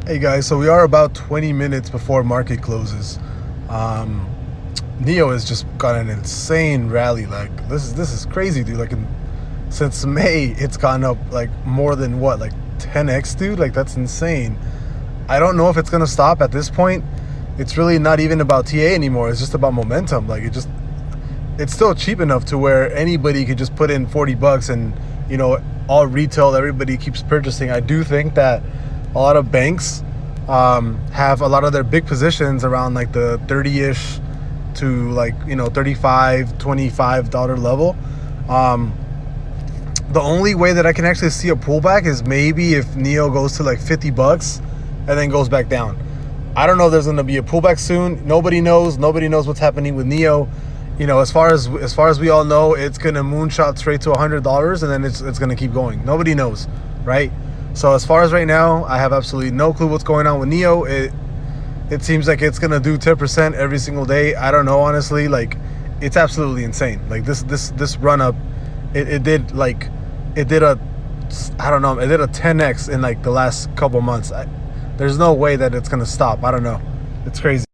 Hey guys, so we are about 20 minutes before market closes. NIO has just got an insane rally. Like this is crazy, dude. Since May, it's gone up like more than what, like 10x, dude. Like that's insane. I don't know if it's gonna stop at this point. It's really not even about TA anymore. It's just about momentum. It's still cheap enough to where anybody could just put in $40 and all retail, everybody keeps purchasing. I do think that a lot of banks have a lot of their big positions around like the 30-ish to $35, $25 level. The only way that I can actually see a pullback is maybe if NIO goes to like $50 and then goes back down. I don't know if there's going to be a pullback soon. Nobody knows what's happening with NIO. As far as we all know, it's going to moonshot straight to $100 and then it's going to keep going. Nobody knows, right? So as far as right now, I have absolutely no clue what's going on with NIO. It seems like it's going to do 10% every single day. I don't know, honestly. Like, it's absolutely insane. Like this run up, it did a 10x in like the last couple months. There's no way that it's going to stop. I don't know. It's crazy.